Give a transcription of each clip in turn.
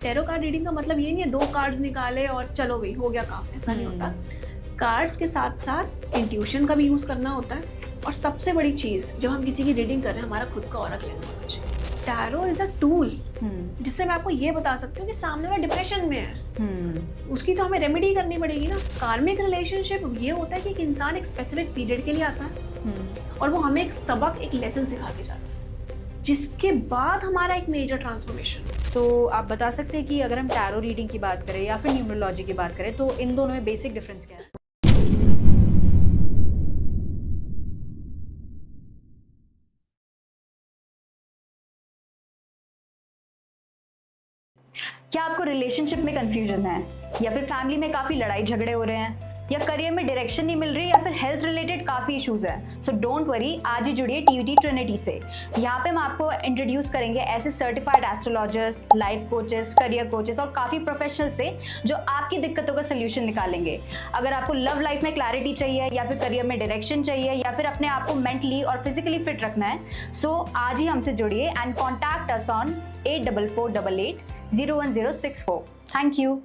Tarot card reading का मतलब ये नहीं है 2 कार्ड्स निकाले और चलो भाई हो गया काम, ऐसा नहीं होता। कार्ड्स के साथ साथ इंट्यूशन का भी यूज़ करना होता है, और सबसे बड़ी चीज़ जब हम किसी की रीडिंग कर रहे हैं, हमारा खुद का ऑरा क्लेंस होना चाहिए। टैरो इज़ अ टूल जिससे मैं आपको ये बता सकती हूँ कि सामने वाला डिप्रेशन में है, उसकी तो हमें रेमेडी करनी पड़ेगी ना। कार्मिक रिलेशनशिप ये होता है कि एक इंसान एक स्पेसिफिक पीरियड के लिए आता है और वो हमें एक सबक, एक लेसन सिखा के जाता है, जिसके बाद हमारा एक मेजर ट्रांसफॉर्मेशन। तो आप बता सकते हैं कि अगर हम टैरो रीडिंग की बात करें या फिर न्यूमरोलॉजी की बात करें तो इन दोनों में बेसिक डिफरेंस क्या है? क्या आपको रिलेशनशिप में कंफ्यूजन है, या फिर फैमिली में काफी लड़ाई झगड़े हो रहे हैं, या करियर में डायरेक्शन नहीं मिल रही, या फिर हेल्थ रिलेटेड काफी इश्यूज है? सो डोंट वरी, आज ही जुड़िए टीवीटी ट्रिनिटी से। यहाँ पे हम आपको इंट्रोड्यूस करेंगे ऐसे certified astrologers, life coaches, career coaches और काफी प्रोफेशनल से जो आपकी दिक्कतों का सोल्यूशन निकालेंगे। अगर आपको लव लाइफ में क्लैरिटी चाहिए, या फिर करियर में डायरेक्शन चाहिए, या फिर अपने आप को मेंटली और फिजिकली फिट रखना है, सो आज ही हमसे जुड़िए and contact us on 8448801064। Thank you.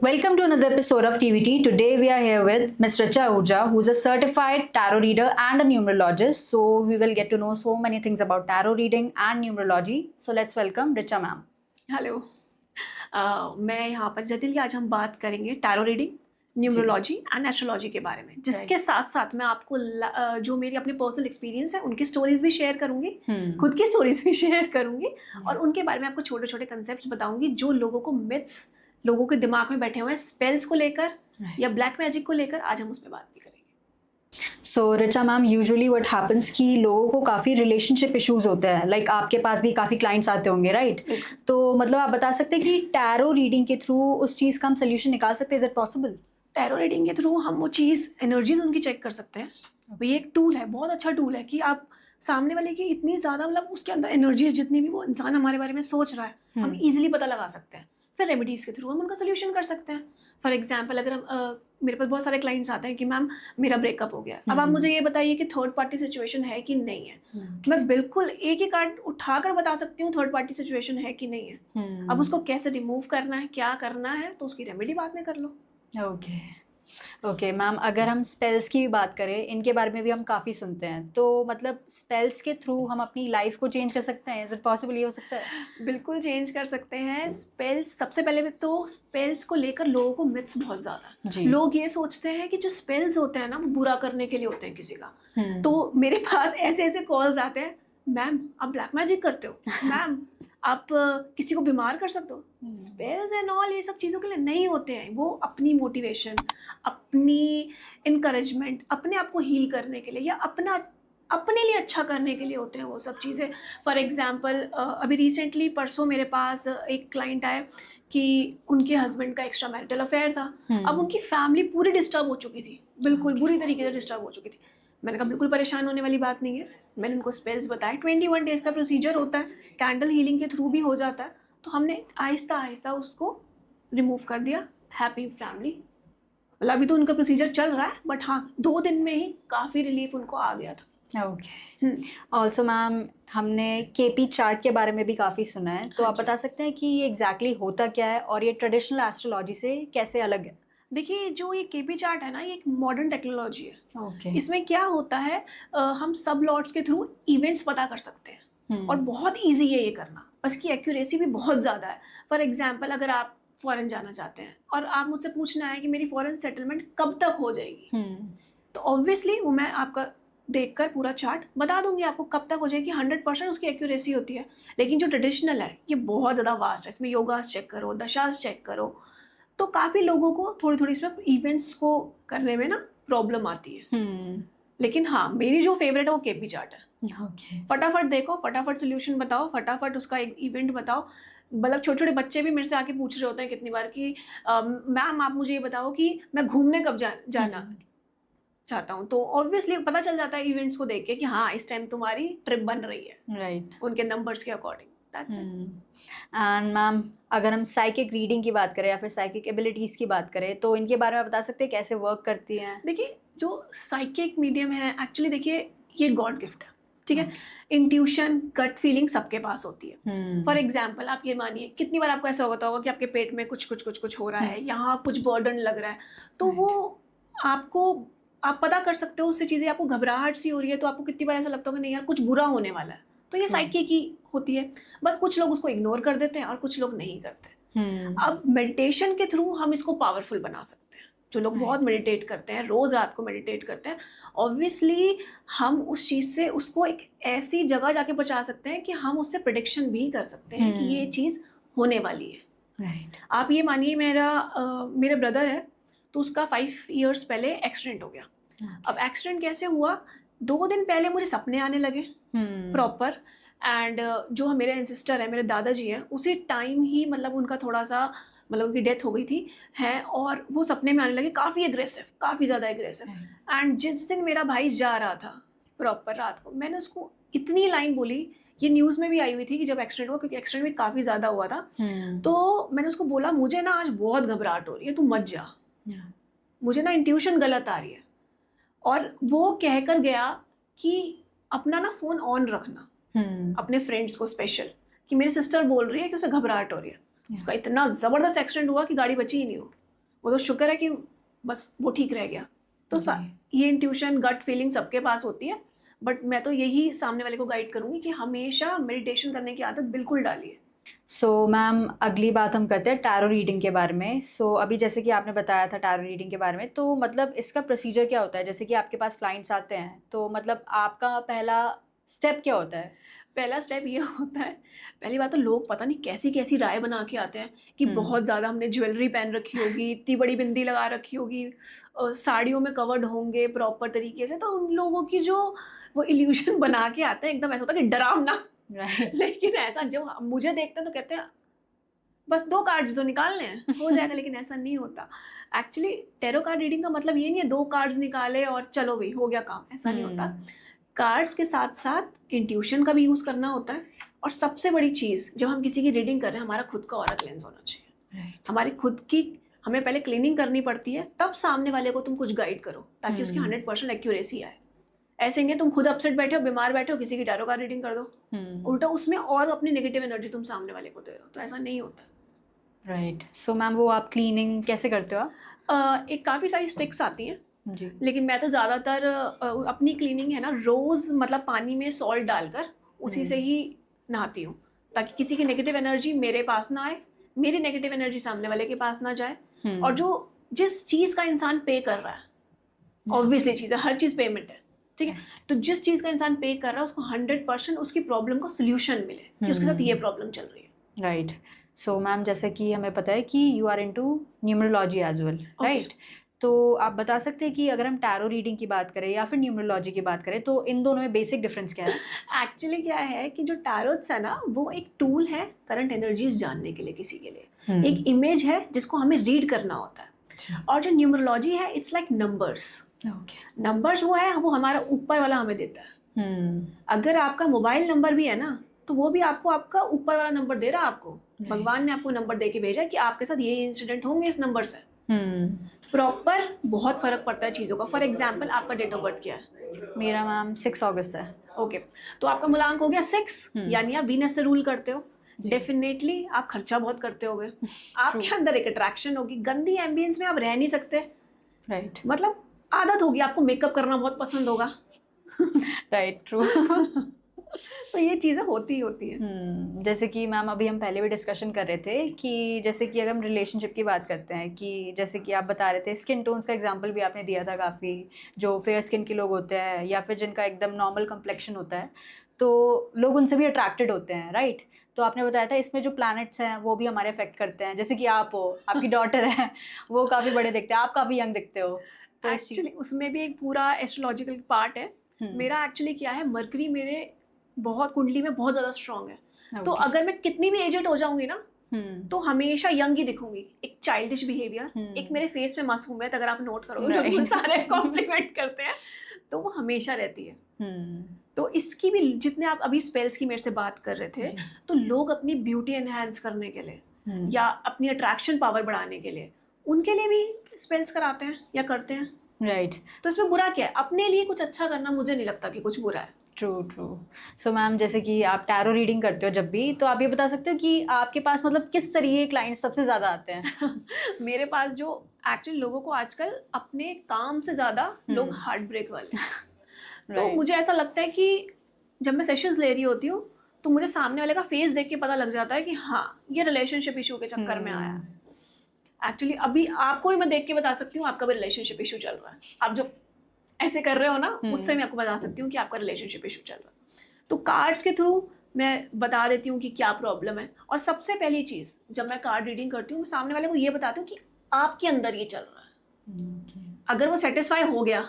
Welcome to another episode of TVT. Today we are here with Ms. Richa Ahuja, who is a certified tarot reader and a numerologist. So we will get to know so many things about tarot reading and numerology. So let's welcome Richa ma'am. Hello, मैं यहाँ पर जतिन की आज हम बात करेंगे tarot reading, numerology and astrology के बारे में, जिसके साथ साथ मैं आपको जो मेरी अपनी पर्सनल एक्सपीरियंस है उनकी स्टोरीज भी शेयर करूंगी, खुद की स्टोरीज भी शेयर करूंगी, और उनके बारे में आपको छोटे छोटे कंसेप्ट बताऊंगी जो लोगों को मिथ्स, लोगों के दिमाग में बैठे हुए हैं स्पेल्स को लेकर या ब्लैक मैजिक को लेकर, आज हम उसमें बात भी करेंगे। So Richa ma'am, usually what happens कि लोगों को काफ़ी रिलेशनशिप इश्यूज होते हैं, लाइक आपके पास भी काफ़ी क्लाइंट्स आते होंगे, राइट? तो मतलब आप बता सकते हैं कि टैरो रीडिंग के थ्रू उस चीज़ का हम सोल्यूशन निकाल सकते हैं? Is it possible? Tarot reading के थ्रू हम वो चीज़, एनर्जीज उनकी चेक कर सकते हैं। ये एक टूल है, बहुत अच्छा टूल है कि आप सामने वाले की इतनी ज़्यादा, मतलब उसके अंदर एनर्जीज जितनी भी वो इंसान हमारे बारे में सोच रहा है, हम इजीली पता लगा सकते हैं। फिर रेमेडीज़ के थ्रू हम उनका सोल्यूशन कर सकते हैं। फॉर एग्जाम्पल, अगर हम मेरे पास बहुत सारे क्लाइंट्स आते हैं कि मैम मेरा ब्रेकअप हो गया, अब आप मुझे ये बताइए कि थर्ड पार्टी सिचुएशन है कि नहीं है। मैं बिल्कुल एक ही कार्ड उठाकर बता सकती हूँ थर्ड पार्टी सिचुएशन है कि नहीं है। अब उसको कैसे रिमूव करना है, क्या करना है, तो उसकी रेमेडी बाद में कर लो। ओके मैम, अगर हम स्पेल्स की भी बात करें, इनके बारे में भी हम काफ़ी सुनते हैं, तो मतलब स्पेल्स के थ्रू हम अपनी लाइफ को चेंज कर सकते हैं? Is it possible? ये हो सकता है? बिल्कुल चेंज कर सकते हैं। स्पेल्स, सबसे पहले तो स्पेल्स को लेकर लोगों को मिथ्स बहुत ज़्यादा है। लोग ये सोचते हैं कि जो स्पेल्स होते हैं ना, वो बुरा करने के लिए होते हैं किसी का। तो मेरे पास ऐसे ऐसे कॉल्स आते हैं, मैम आप ब्लैक मैजिक करते हो, मैम आप किसी को बीमार कर सकते हो। स्पेल्स एंड ऑल ये सब चीज़ों के लिए नहीं होते हैं, वो अपनी मोटिवेशन, अपनी इनकरेजमेंट, अपने आप को हील करने के लिए या अपने लिए अच्छा करने के लिए होते हैं वो सब चीज़ें। फॉर एग्जांपल, अभी रिसेंटली परसों मेरे पास एक क्लाइंट आए कि उनके हस्बैंड का एक्स्ट्रा मैरिटल अफेयर था। अब उनकी फैमिली पूरी डिस्टर्ब हो चुकी थी, बिल्कुल बुरी तरीके से डिस्टर्ब हो चुकी थी। मैंने कहा बिल्कुल परेशान होने वाली बात नहीं है। मैंने उनको स्पेल्स बताए, 21 डेज का प्रोसीजर होता है, कैंडल हीलिंग के थ्रू भी हो जाता है। तो हमने आहिस्ता आहिस्ता उसको रिमूव कर दिया। हैप्पी फैमिली, मतलब अभी तो उनका प्रोसीजर चल रहा है, बट हाँ 2 दिन में ही काफ़ी रिलीफ उनको आ गया था। ओके। ऑल्सो मैम, हमने केपी चार्ट के बारे में भी काफ़ी सुना है, तो आप बता सकते हैं कि ये एग्जैक्टली होता क्या है और ये ट्रेडिशनल एस्ट्रोलॉजी से कैसे अलग है? देखिए, जो ये केपी चार्ट है ना, ये एक मॉडर्न टेक्नोलॉजी है। ओके। इसमें क्या होता है, हम सब लॉट्स के थ्रू इवेंट्स पता कर सकते हैं और बहुत इजी है ये करना। इसकी एक्यूरेसी भी बहुत ज़्यादा है। फॉर एग्जांपल, अगर आप फॉरेन जाना चाहते हैं और आप मुझसे पूछना है कि मेरी फॉरेन सेटलमेंट कब तक हो जाएगी, तो ऑब्वियसली वो मैं आपका देखकर पूरा चार्ट बता दूंगी आपको कब तक हो जाएगी। 100% उसकी एक्यूरेसी होती है। लेकिन जो ट्रेडिशनल है ये बहुत ज़्यादा वास्ट है। इसमें योगास चेक करो, दशास चेक करो, तो काफ़ी लोगों को थोड़ी थोड़ी इसमें इवेंट्स को करने में ना प्रॉब्लम आती है। लेकिन हाँ, मेरी जो फेवरेट है वो केपी चार्ट है। ओके। फटाफट देखो, फटाफट सोल्यूशन बताओ, फटाफट उसका एक इवेंट बताओ। मतलब छोटे छोटे बच्चे भी मेरे से आके पूछ रहे होते हैं कितनी बार कि मैम आप मुझे ये बताओ कि मैं घूमने कब जाना चाहता हूँ। तो ऑब्वियसली पता चल जाता है इवेंट्स को देख के कि हाँ इस टाइम तुम्हारी ट्रिप बन रही है, राइट, उनके नंबर्स के अकॉर्डिंग। एंड मैम, अगर हम साइकिक रीडिंग की बात करें या फिर साइकिक एबिलिटीज़ की बात करें, तो इनके बारे में बता सकते हैं कैसे वर्क करती हैं? देखिए, जो साइकिक मीडियम है एक्चुअली, देखिए ये गॉड गिफ्ट है। ठीक है। इंट्यूशन, गट फीलिंग सबके पास होती है। फॉर एग्जाम्पल आप ये मानिए, कितनी बार आपको ऐसा होगा कि आपके पेट में कुछ हो रहा है, यहाँ कुछ बर्डन लग रहा है, तो वो आप पता कर सकते हो उससे चीज़ें, आपको घबराहट सी हो रही है तो आपको कितनी बार ऐसा लगता होगा नहीं यार कुछ बुरा होने वाला है, तो ये साइकी की होती है। बस कुछ लोग उसको इग्नोर कर देते हैं और कुछ लोग नहीं करते। अब मेडिटेशन के थ्रू हम इसको पावरफुल बना सकते हैं। जो लोग बहुत मेडिटेट करते हैं, रोज़ रात को मेडिटेट करते हैं, ऑब्वियसली हम उस चीज़ से उसको एक ऐसी जगह जाके बचा सकते हैं कि हम उससे प्रेडिक्शन भी कर सकते हैं कि ये चीज़ होने वाली है। आप ये मानिए, मेरे ब्रदर है, तो उसका 5 years पहले एक्सीडेंट हो गया। अब एक्सीडेंट कैसे हुआ, 2 दिन पहले मुझे सपने आने लगे प्रॉपर, एंड जो मेरे एंसेस्टर है, मेरे दादाजी हैं, उसी टाइम ही मतलब उनका थोड़ा सा उनकी डेथ हो गई थी है, और वो सपने में आने लगे काफ़ी एग्रेसिव, काफ़ी ज़्यादा एग्रेसिव। एंड जिस दिन मेरा भाई जा रहा था प्रॉपर रात को, मैंने उसको इतनी लाइन बोली, ये न्यूज़ में भी आई हुई थी कि जब एक्सीडेंट हुआ, क्योंकि एक्सीडेंट भी काफ़ी ज़्यादा हुआ था, तो मैंने उसको बोला मुझे ना आज बहुत घबराहट हो रही है, तू मत जा, मुझे ना इंट्यूशन गलत आ रही है। और वो कह कर गया कि अपना ना फ़ोन ऑन रखना, अपने फ्रेंड्स को स्पेशल, कि मेरी सिस्टर बोल रही है कि उसे घबराहट हो रही है। उसका इतना ज़बरदस्त एक्सीडेंट हुआ कि गाड़ी बची ही नहीं हो, वो तो शुक्र है कि बस वो ठीक रह गया। तो ये इंट्यूशन, गट फीलिंग सबके पास होती है, बट मैं तो यही सामने वाले को गाइड करूँगी कि हमेशा मेडिटेशन करने की आदत बिल्कुल डालिए। सो मैम, अगली बात हम करते हैं टैरो रीडिंग के बारे में। सो अभी जैसे कि आपने बताया था टैरो रीडिंग के बारे में, तो मतलब इसका प्रोसीजर क्या होता है? जैसे कि आपके पास क्लाइंट्स आते हैं, तो मतलब आपका पहला स्टेप क्या होता है? पहला स्टेप ये होता है, पहली बात तो लोग पता नहीं कैसी कैसी राय बना के आते हैं कि बहुत ज़्यादा हमने ज्वेलरी पहन रखी होगी, इतनी बड़ी बिंदी लगा रखी होगी, साड़ियों में कवर्ड होंगे प्रॉपर तरीके से, तो उन लोगों की जो वो इल्यूशन बना के आते हैं, एकदम ऐसा होता है कि डरावना। लेकिन ऐसा जब मुझे देखते हैं तो कहते हैं बस 2 कार्ड्स तो निकालने हैं, हो जाएगा। लेकिन ऐसा नहीं होता। एक्चुअली टैरो कार्ड रीडिंग का मतलब ये नहीं है 2 कार्ड्स निकाले और चलो भाई हो गया काम, ऐसा नहीं होता। कार्ड्स के साथ साथ इंट्यूशन का भी यूज़ करना होता है, और सबसे बड़ी चीज़, जब हम किसी की रीडिंग कर रहे हैं, हमारा खुद का ऑरा क्लेंस होना चाहिए। हमारी खुद की हमें पहले क्लीनिंग करनी पड़ती है, तब सामने वाले को तुम कुछ गाइड करो, ताकि उसकी 100% एक्यूरेसी आए। ऐसे नहीं तुम खुद अपसेट बैठे हो, बीमार बैठे हो, किसी की टैरो कार्ड रीडिंग कर दो, उल्टा उसमें और अपनी नेगेटिव एनर्जी तुम सामने वाले को दे रहे हो, तो ऐसा नहीं होता। राइट। सो मैम, वो आप क्लीनिंग कैसे करते हो? एक काफ़ी सारी स्टिक्स आती हैं जी, लेकिन मैं तो ज़्यादातर अपनी क्लीनिंग है ना, रोज़ मतलब पानी में सॉल्ट डालकर उसी से ही नहाती हूँ, ताकि किसी की नेगेटिव एनर्जी मेरे पास ना आए, मेरी नेगेटिव एनर्जी सामने वाले के पास ना जाए। और जिस चीज़ का इंसान पे कर रहा है, ऑब्वियसली चीज़ है, हर चीज़ पेमेंट है, ठीक है, तो जिस चीज़ का इंसान पे कर रहा है उसको 100% उसकी प्रॉब्लम का सोल्यूशन मिले, कि उसके साथ ये प्रॉब्लम चल रही है। राइट। सो मैम, जैसे कि हमें पता है कि you are into numerology as well, right? तो आप बता सकते हैं कि अगर हम टैरो रीडिंग की बात करें या फिर न्यूमरोलॉजी की बात करें, तो इन दोनों में बेसिक डिफरेंस क्या है? एक्चुअली क्या है कि जो टैरोट्स है ना, वो एक टूल है करंट एनर्जीज जानने के लिए, किसी के लिए एक इमेज है जिसको हमें रीड करना होता है। और जो न्यूमरोलॉजी है, इट्स लाइक नंबर्स। नंबर्स वो है, वो हमारा ऊपर वाला हमें देता है। अगर आपका मोबाइल नंबर भी है ना, तो वो भी आपको आपका ऊपर वाला नंबर दे रहा है आपको। भगवान ने आपको नंबर दे के भेजा कि आपके साथ ये इंसिडेंट होंगे इस नंबर से। प्रॉपर बहुत फर्क पड़ता है चीज़ों का। फॉर एग्जाम्पल, आपका डेट ऑफ बर्थ क्या है? मेरा मैम 6 अगस्त है। ओके, तो आपका मूलांक हो गया 6, यानी आप वीनस से रूल करते हो। डेफिनेटली आप खर्चा बहुत करते होगे, आपके अंदर एक अट्रैक्शन होगी, गंदी एम्बियंस में आप रह नहीं सकते, राइट? मतलब आदत होगी, आपको मेकअप करना बहुत पसंद होगा। Right, true. तो ये चीज़ें होती है। जैसे कि मैम, अभी हम पहले भी डिस्कशन कर रहे थे कि जैसे कि अगर हम रिलेशनशिप की बात करते हैं, कि जैसे कि आप बता रहे थे, स्किन टोन्स का एग्जांपल भी आपने दिया था काफ़ी, जो फेयर स्किन के लोग होते हैं या फिर जिनका एकदम नॉर्मल कम्प्लेक्शन होता है, तो लोग उनसे भी अट्रैक्टेड होते हैं, राइट? तो आपने बताया था इसमें जो प्लैनेट्स हैं वो भी हमारे अफेक्ट करते हैं। जैसे कि आप हो, आपकी डॉटर है, वो काफ़ी बड़े दिखते हैं, आप काफ़ी यंग दिखते हो, तो एक्चुअली उसमें भी एक पूरा एस्ट्रोलॉजिकल पार्ट है। मेरा एक्चुअली क्या है, मरकरी मेरे बहुत कुंडली में बहुत ज़्यादा स्ट्रॉन्ग है। तो अगर मैं कितनी भी एजेड हो जाऊंगी ना, तो हमेशा यंग ही दिखूंगी। एक चाइल्डिश बिहेवियर, एक मेरे फेस में मासूमियत, अगर आप नोट करोगे, जो सारे कॉम्प्लीमेंट करते हैं, तो वो हमेशा रहती है। तो इसकी भी, जितने आप अभी स्पेल्स की मेरे से बात कर रहे थे, तो लोग अपनी ब्यूटी एनहांस करने के लिए या अपनी अट्रैक्शन पावर बढ़ाने के लिए, उनके लिए भी स्पेल्स कराते हैं या करते हैं, राइट? तो इसमें बुरा क्या है? अपने लिए कुछ अच्छा करना मुझे नहीं लगता कि कुछ बुरा है। ट्रू। सो मैम, जैसे कि आप टैरो रीडिंग करते हो जब भी, तो आप ये बता सकते हो कि आपके पास मतलब किस तरीके के क्लाइंट्स सबसे ज़्यादा आते हैं? मेरे पास जो एक्चुअली लोगों को आजकल अपने काम से ज़्यादा लोग हार्ट ब्रेक वाले हैं। तो मुझे ऐसा लगता है कि जब मैं सेशंस ले रही होती हूँ तो मुझे सामने वाले का फेस देख के पता लग जाता है कि हाँ, ये रिलेशनशिप इशू के चक्कर में आया है। एक्चुअली अभी आपको भी मैं देख के बता सकती हूँ आपका भी रिलेशनशिप इशू चल रहा है। आप जो ऐसे कर रहे हो ना, उससे मैं आपको बता सकती हूँ कि आपका रिलेशनशिप इशू चल रहा है। तो कार्ड्स के थ्रू मैं बता देती हूँ कि क्या प्रॉब्लम है। और सबसे पहली चीज़, जब मैं कार्ड रीडिंग करती हूँ, मैं सामने वाले को ये बताती हूँ कि आपके अंदर ये चल रहा है। अगर वो सेटिस्फाई हो गया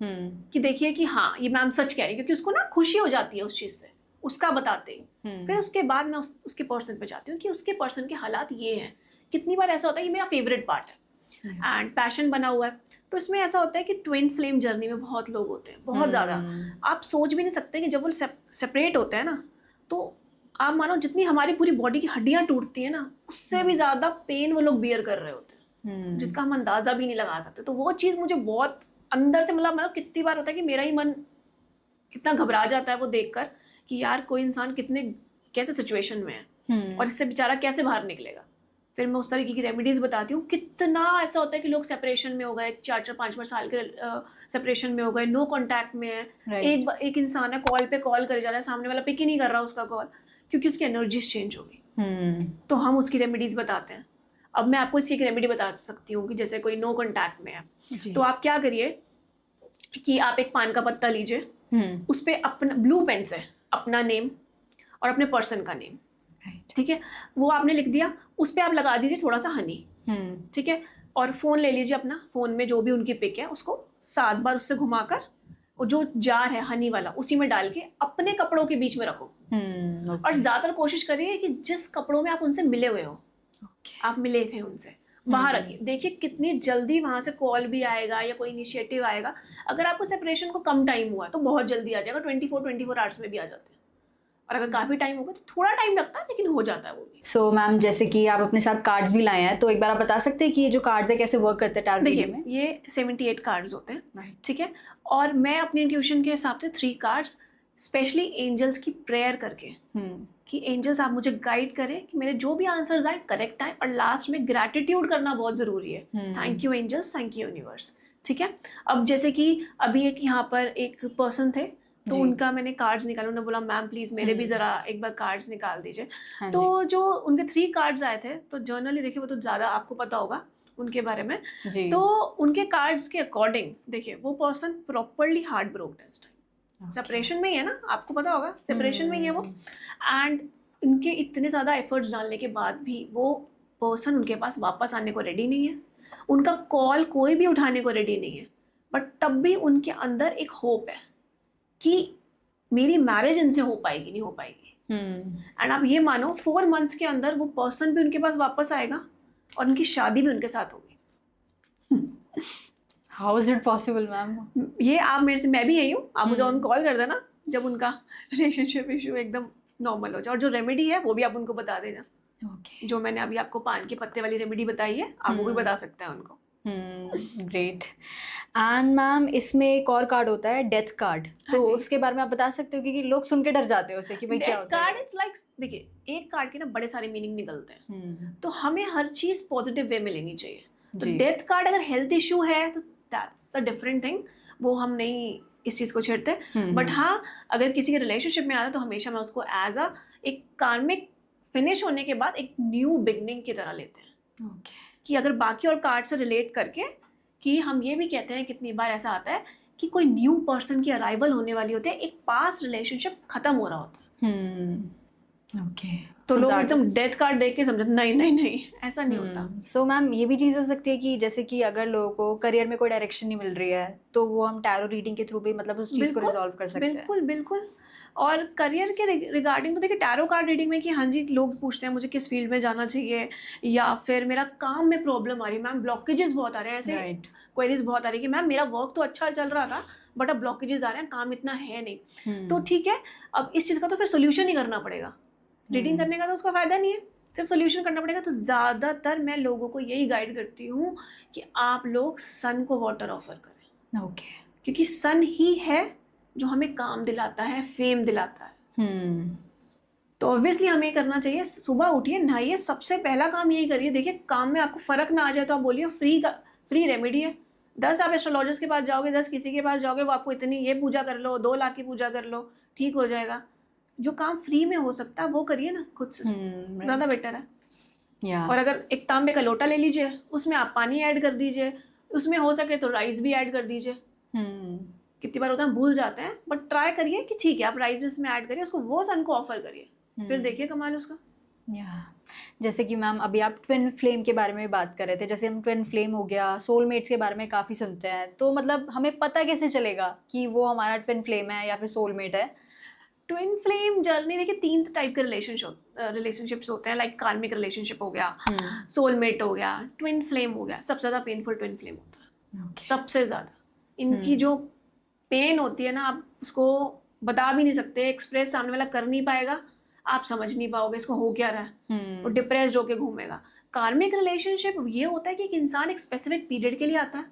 कि देखिए कि हाँ, ये मैम सच कह रही है, क्योंकि उसको ना खुशी हो जाती है उस चीज़ से, उसका बताते ही। फिर उसके बाद मैं उसके पर्सन पे जाती हूँ कि उसके पर्सन के हालात ये हैं। कितनी बार ऐसा होता है कि मेरा फेवरेट पार्ट है एंड पैशन बना हुआ है, तो इसमें ऐसा होता है कि ट्विन फ्लेम जर्नी में बहुत लोग होते हैं, बहुत ज़्यादा। आप सोच भी नहीं सकते कि जब वो सेपरेट होते हैं ना, तो आप मानो जितनी हमारी पूरी बॉडी की हड्डियां टूटती है ना, उससे भी ज़्यादा पेन वो लोग बियर कर रहे होते हैं, जिसका हम अंदाज़ा भी नहीं लगा सकते। तो वो चीज़ मुझे बहुत अंदर से मतलब कितनी बार होता है कि मेरा ही मन इतना घबरा जाता है वो देखकर कि यार कोई इंसान कितने कैसे सिचुएशन में है और इससे बेचारा कैसे बाहर निकलेगा। फिर मैं उस तरीके की रेमेडीज बताती हूँ। कितना ऐसा होता है कि लोग सेपरेशन में हो गए, 4-4-5 साल के सेपरेशन में हो गए, नो कांटेक्ट में है। एक इंसान है, कॉल पे कॉल करे जा रहा है, सामने वाला पिक ही नहीं कर रहा उसका कॉल, क्योंकि उसकी एनर्जीज चेंज हो गई। तो हम उसकी रेमेडीज बताते हैं। अब मैं आपको इसकी एक रेमेडी बता सकती हूँ कि जैसे कोई नो कांटेक्ट में है, तो आप क्या करिए कि आप एक पान का पत्ता लीजिए, उस पर अपना ब्लू पेन से अपना नेम और अपने पर्सन का नेम, ठीक है, वो आपने लिख दिया, उस पर आप लगा दीजिए थोड़ा सा हनी, ठीक है, और फ़ोन ले लीजिए अपना, फ़ोन में जो भी उनकी पिक है उसको 7 बार उससे घुमाकर, और जो जार है हनी वाला उसी में डाल के अपने कपड़ों के बीच में रखो। और ज़्यादातर कोशिश करिए कि जिस कपड़ों में आप उनसे मिले हुए हो, आप मिले थे उनसे, वहाँ रखिए। देखिए कितनी जल्दी वहाँ से कॉल भी आएगा या कोई इनिशिएटिव आएगा। अगर आपको सेपरेशन को कम टाइम हुआ तो बहुत जल्दी आ जाएगा, 24 आवर्स में भी आ जाते हैं। और अगर काफ़ी टाइम होगा तो थोड़ा टाइम लगता है, लेकिन हो जाता है वो भी। सो मैम, जैसे कि आप अपने साथ कार्ड्स भी लाए हैं, तो एक बार आप बता सकते हैं कि ये जो कार्ड्स है कैसे वर्क करते हैं टैरो रीडिंग में? ये 78 कार्ड्स होते हैं, ठीक है। और मैं अपनी इंट्यूशन के हिसाब से 3 कार्ड्स स्पेशली एंजल्स की प्रेयर करके कि एंजल्स आप मुझे गाइड करें कि मेरे जो भी आंसर्स आए करेक्ट आए। और लास्ट में ग्रैटिट्यूड करना बहुत ज़रूरी है। Thank you angels, thank you universe, ठीक है। अब जैसे कि अभी एक यहाँ पर एक पर्सन थे, तो उनका मैंने कार्ड्स निकाला, उन्होंने बोला मैम प्लीज़ मेरे भी ज़रा एक बार कार्ड्स निकाल दीजिए। तो जो उनके 3 कार्ड्स आए थे, तो जर्नली देखिए वो तो ज़्यादा आपको पता होगा उनके बारे में। तो उनके कार्ड्स के अकॉर्डिंग देखिए वो पर्सन प्रॉपरली हार्ट ब्रोकन है, सेपरेशन में ही है ना, आपको पता होगा सेपरेशन में ही है वो। एंड इनके इतने ज़्यादा एफर्ट्स डालने के बाद भी वो पर्सन उनके पास वापस आने को रेडी नहीं है, उनका कॉल कोई भी उठाने को रेडी नहीं है। बट तब भी उनके अंदर एक होप है कि मेरी मैरिज इनसे हो पाएगी, नहीं हो पाएगी। एंड आप ये मानो 4 मंथ्स के अंदर वो पर्सन भी उनके पास वापस आएगा और उनकी शादी भी उनके साथ होगी। How is it possible ma'am? ये आप मेरे से, मैं भी यही हूँ, आप मुझे ऑन कॉल कर देना जब उनका रिलेशनशिप इशू एकदम नॉर्मल हो जाए। और जो रेमेडी है वो भी आप उनको बता देना। जो मैंने अभी आपको पान के पत्ते वाली रेमेडी बताई है, आप वो भी बता सकते हैं उनको। ग्रेट। एंड मैम, इसमें एक और कार्ड होता है डेथ कार्ड, तो उसके बारे में आप बता सकते हो? क्योंकि लोग सुन के डर जाते हैं उसे कि भाई क्या होता है। कार्ड इट्स लाइक, देखिए एक कार्ड के ना बड़े सारे मीनिंग निकलते हैं, तो हमें हर चीज पॉजिटिव वे में लेनी चाहिए। तो डेथ कार्ड अगर हेल्थ इशू है तो दैट्स अ डिफरेंट थिंग, वो हम नहीं इस चीज़ को छेड़ते। बट हाँ, अगर किसी के रिलेशनशिप में आता है तो हमेशा मैं उसको एज अ एक कार्मिक फिनिश होने के बाद एक न्यू बिगनिंग की तरह लेते हैं। कि अगर बाकी और कार्ड से रिलेट करके, कि हम ये भी कहते हैं कितनी बार ऐसा आता है कि कोई न्यू पर्सन की अराइवल होने वाली होती है, एक पास्ट रिलेशनशिप खत्म हो रहा होता है। तो लोग एकदम डेथ कार्ड देख के समझते नहीं ऐसा नहीं होता। सो मैम, ये भी चीज़ हो सकती है कि जैसे कि अगर लोगों को करियर में कोई डायरेक्शन नहीं मिल रही है तो वो हम टैरो रीडिंग के थ्रू भी मतलब उस चीज़ को रिजॉल्व कर सकते हैं। बिल्कुल। और करियर के रिगार्डिंग तो देखिए टैरो कार्ड रीडिंग में कि हाँ जी, लोग पूछते हैं मुझे किस फील्ड में जाना चाहिए, या फिर मेरा काम में प्रॉब्लम आ रही है, मैम ब्लॉकेजेस बहुत आ रहे हैं, ऐसे क्वेरीज बहुत आ रही है कि मैम मेरा वर्क तो अच्छा चल रहा था बट अब ब्लॉकेजेस आ रहे हैं, काम इतना है नहीं। तो ठीक है, अब इस चीज़ का तो फिर सोल्यूशन ही करना पड़ेगा। रीडिंग करने का तो उसका फ़ायदा नहीं है, सिर्फ सोल्यूशन करना पड़ेगा। तो ज़्यादातर मैं लोगों को यही गाइड करती हूँ कि आप लोग सन को वाटर ऑफर करें, क्योंकि सन ही है जो हमें काम दिलाता है, फेम दिलाता है। तो ऑब्वियसली हमें करना चाहिए, सुबह उठिए, नहाइए, सबसे पहला काम यही करिए। देखिए काम में आपको फर्क ना आ जाए तो आप बोलिए फ्री रेमेडी है। 10 आप एस्ट्रोलॉजर्स के पास जाओगे, 10 किसी के पास जाओगे, वो आपको इतनी ये पूजा कर लो, 2 लाख की पूजा कर लो, ठीक हो जाएगा। जो काम फ्री में हो सकता है वो करिए ना खुद से, ज़्यादा बेटर है। और अगर एक तांबे का लोटा ले लीजिए, उसमें आप पानी ऐड कर दीजिए, उसमें हो सके तो राइस भी ऐड कर दीजिए। कितनी बार होता है भूल जाते हैं, बट ट्राई करिए कि ठीक है आप राइस भी उसमें ऐड करिए, उसको वो सन को ऑफर करिए, फिर देखिए कमाल उसका। जैसे कि मैम अभी आप ट्विन फ्लेम के बारे में बात कर रहे थे, जैसे हम ट्विन फ्लेम हो गया, सोलमेट्स के बारे में काफ़ी सुनते हैं, तो मतलब हमें पता कैसे चलेगा कि वो हमारा ट्विन फ्लेम है या फिर सोलमेट है? ट्विन फ्लेम जर्नी देखिए 3 टाइप के रिलेशनशिप्स होते हैं, लाइक कार्मिक रिलेशनशिप हो गया, सोलमेट हो गया, ट्विन फ्लेम हो गया। सबसे ज़्यादा पेनफुल ट्विन फ्लेम होता है, सबसे ज़्यादा। इनकी जो पेन होती है ना, आप उसको बता भी नहीं सकते, एक्सप्रेस सामने वाला कर नहीं पाएगा, आप समझ नहीं पाओगे इसको हो क्या रहा है, वो डिप्रेस्ड होके घूमेगा। कार्मिक रिलेशनशिप ये होता है कि एक इंसान एक स्पेसिफिक पीरियड के लिए आता है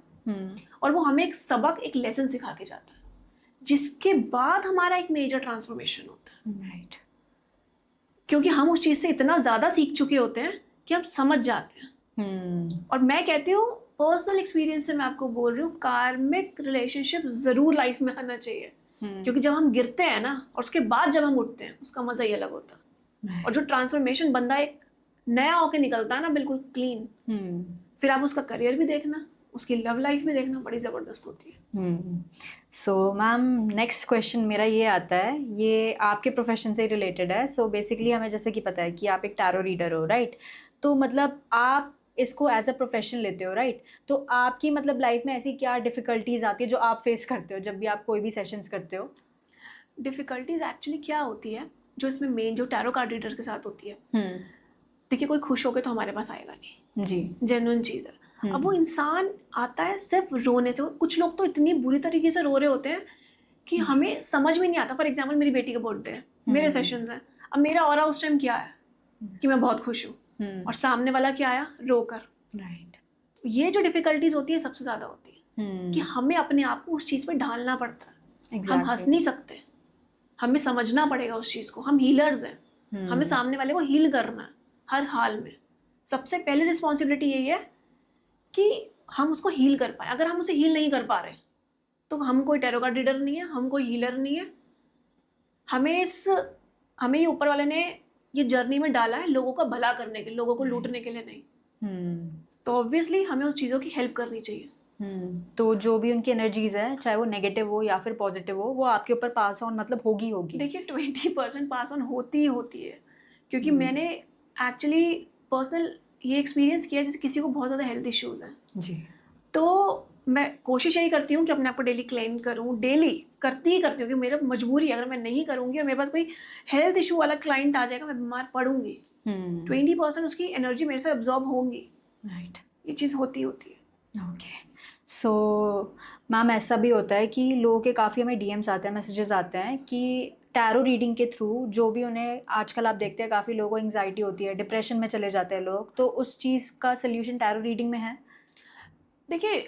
और वो हमें एक सबक, एक लेसन सिखा के जाता है, जिसके बाद हमारा एक मेजर ट्रांसफॉर्मेशन होता है। राइट। क्योंकि हम उस चीज़ से इतना ज़्यादा सीख चुके होते हैं कि हम समझ जाते हैं। और मैं कहती हूँ, पर्सनल एक्सपीरियंस से मैं आपको बोल रही हूँ, कार्मिक रिलेशनशिप ज़रूर लाइफ में आना चाहिए। क्योंकि जब हम गिरते हैं ना और उसके बाद जब हम उठते हैं, उसका मज़ा ही अलग होता है। और जो ट्रांसफॉर्मेशन बंदा एक नया होके निकलता है ना, बिल्कुल क्लीन, फिर आप उसका करियर भी देखना, उसकी लव लाइफ में देखना, बड़ी ज़बरदस्त होती है। सो मैम नेक्स्ट क्वेश्चन मेरा ये आता है, ये आपके प्रोफेशन से रिलेटेड है। सो बेसिकली हमें जैसे कि पता है कि आप एक टैरो रीडर हो, राइट? तो मतलब आप इसको एज अ प्रोफेशन लेते हो, राइट? तो आपकी मतलब लाइफ में ऐसी क्या डिफ़िकल्टीज आती है जो आप फेस करते हो जब भी आप कोई भी सेशंस करते हो? डिफ़िकल्टीज एक्चुअली क्या होती है, जो इसमें मेन जो टैरो कार्ड रीडर के साथ होती है, देखिए कोई खुश होकर तो हमारे पास आएगा नहीं जी, जेन्युइन चीज़ है। अब वो इंसान आता है सिर्फ रोने से। कुछ लोग तो इतनी बुरी तरीके से रो रहे होते हैं कि हमें समझ में नहीं आता। फॉर एग्जाम्पल मेरी बेटी का बर्थडे है, मेरे सेशंस हैं, अब मेरा ऑरा उस टाइम क्या है कि मैं बहुत खुश हूँ, और सामने वाला क्या आया, रोकर। राइट। ये जो डिफिकल्टीज होती है सबसे ज़्यादा होती है कि हमें अपने आप को उस चीज़ पर ढालना पड़ता है। हम हंस नहीं सकते, हमें समझना पड़ेगा उस चीज़ को। हम हीलर्स हैं, हमें सामने वाले को हील करना है हर हाल में। सबसे पहली रिस्पॉन्सिबिलिटी यही है कि हम उसको हील कर पाए। अगर हम उसे हील नहीं कर पा रहे तो हम कोई टैरो कार्ड रीडर नहीं है, हम कोई हीलर नहीं है। हमें ये ऊपर वाले ने ये जर्नी में डाला है लोगों का भला करने के, लोगों को लूटने के लिए नहीं। तो ऑब्वियसली हमें उस चीज़ों की हेल्प करनी चाहिए। तो जो भी उनकी एनर्जीज है, चाहे वो नेगेटिव हो या फिर पॉजिटिव हो, वो आपके ऊपर पास ऑन मतलब होगी। देखिए 20% पास ऑन होती ही होती है, क्योंकि मैंने एक्चुअली पर्सनल ये एक्सपीरियंस किया, जैसे किसी को बहुत ज़्यादा हेल्थ इश्यूज़ हैं जी, तो मैं कोशिश यही करती हूँ कि अपने आप को डेली क्लीन करूँ। डेली करती हूँ कि मेरा मजबूरी है, अगर मैं नहीं करूँगी और मेरे पास कोई हेल्थ इशू वाला क्लाइंट आ जाएगा, मैं बीमार पड़ूंगी, 20% उसकी एनर्जी मेरे से अब्जॉर्ब होंगी। राइट, ये चीज़ होती है। ओके। सो मैम ऐसा भी होता है कि लोगों के काफ़ी हमें डीएम्स आते हैं, मैसेजेस आते हैं कि टैरो रीडिंग के थ्रू जो भी उन्हें, आजकल आप देखते हैं काफ़ी लोगों को एंग्जाइटी होती है, डिप्रेशन में चले जाते हैं लोग, तो उस चीज़ का सोल्यूशन टैरो रीडिंग में है? देखिए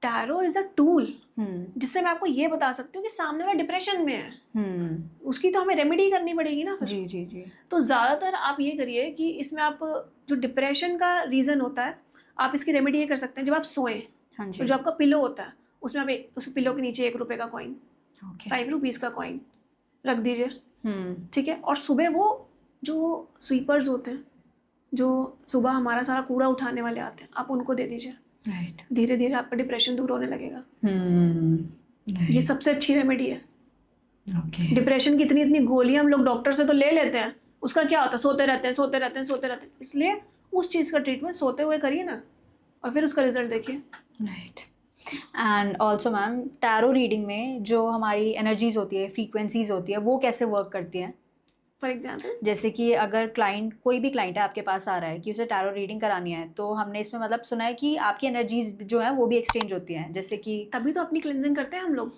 टैरो इज़ अ टूल जिससे मैं आपको ये बता सकती हूँ कि सामने वाला डिप्रेशन में है, उसकी तो हमें रेमेडी करनी पड़ेगी ना। जी जी जी। तो ज़्यादातर आप ये करिए कि इसमें आप जो डिप्रेशन का रीज़न होता है, आप इसकी रेमेडी ये कर सकते हैं, जब आप सोएं, हाँ जी, तो जो आपका पिलो होता है उसमें आप उस पिलो के नीचे 1 रुपये का कॉइन, 5 रुपीज़ का कॉइन रख दीजिए, ठीक है। और सुबह वो जो स्वीपर्स होते हैं, जो सुबह हमारा सारा कूड़ा उठाने वाले आते हैं, आप उनको दे दीजिए। राइट, धीरे धीरे आपका डिप्रेशन दूर होने लगेगा। ये सबसे अच्छी रेमेडी है। डिप्रेशन की इतनी गोलियां हम लोग डॉक्टर से तो ले लेते हैं, उसका क्या होता है, सोते रहते हैं। इसलिए उस चीज़ का ट्रीटमेंट सोते हुए करिए ना, और फिर उसका रिजल्ट देखिए। Right. And also ma'am tarot reading में जो हमारी एनर्जीज होती है, फ्रीक्वेंसीज होती है, वो कैसे वर्क करती हैं? फॉर एग्जाम्पल जैसे कि अगर कोई भी क्लाइंट है आपके पास आ रहा है कि उसे टैरो रीडिंग करानी है, तो हमने इसमें मतलब सुना है कि आपकी एनर्जीज जो है वो भी एक्सचेंज होती हैं, जैसे कि तभी तो अपनी क्लिनजिंग करते हैं हम लोग,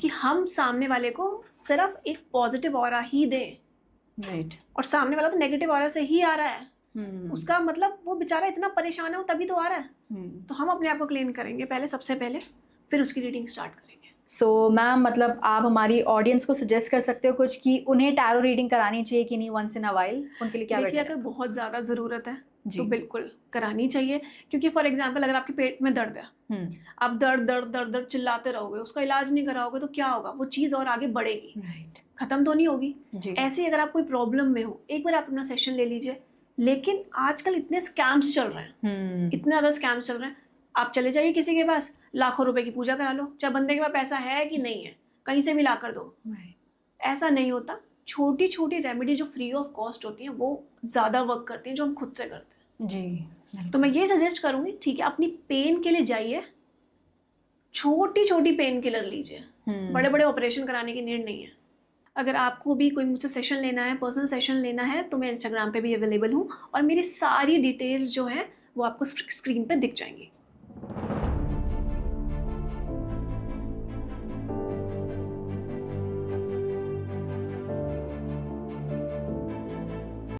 कि हम सामने वाले को सिर्फ एक पॉजिटिव ऑरा ही दें। राइट, और सामने वाला तो नेगेटिव ऑरा से ही आ रहा है, उसका मतलब वो बेचारा इतना परेशान है, वो तभी तो आ रहा है। तो हम अपने आप को क्लीन करेंगे पहले, सबसे पहले, फिर उसकी रीडिंग स्टार्ट करेंगे। सो मैम मतलब आप हमारी ऑडियंस को सजेस्ट कर सकते हो कुछ कि उन्हें टैरो रीडिंग करानी चाहिए कि नहीं वंस इन अ वाइल, उनके लिए क्या देखिए, बेटर है? अगर बहुत ज़्यादा ज़रूरत है जी। तो बिल्कुल करानी चाहिए, क्योंकि फॉर एग्जांपल अगर आपके पेट में दर्द है, आप दर्द दर्द दर्द दर्द चिल्लाते रहोगे, उसका इलाज नहीं कराओगे तो क्या होगा, वो चीज़ और आगे बढ़ेगी, राइट। खत्म तो नहीं होगी। जी। ऐसे ही अगर आप कोई प्रॉब्लम में हो, एक बार आप अपना सेशन ले लीजिए। लेकिन आजकल इतने स्कैम्स चल रहे हैं, इतने ज़्यादा स्कैम्स चल रहे हैं, आप चले जाइए किसी के पास, लाखों रुपए की पूजा करा लो, चाहे बंदे के पास पैसा है कि नहीं है, कहीं से भी ला कर दो। ऐसा नहीं होता। छोटी छोटी रेमेडी जो फ्री ऑफ कॉस्ट होती हैं वो ज़्यादा वर्क करती हैं जो हम खुद से करते हैं। जी। तो मैं ये सजेस्ट करूँगी, ठीक है, अपनी पेन के लिए जाइए, छोटी छोटी पेन किलर लीजिए, बड़े बड़े ऑपरेशन कराने की नीड नहीं है। अगर आपको भी कोई मुझसे सेशन लेना है, पर्सनल सेशन लेना है, तो मैं इंस्टाग्राम पे भी अवेलेबल हूँ और मेरी सारी डिटेल्स जो हैं वो आपको स्क्रीन पे दिख जाएंगी।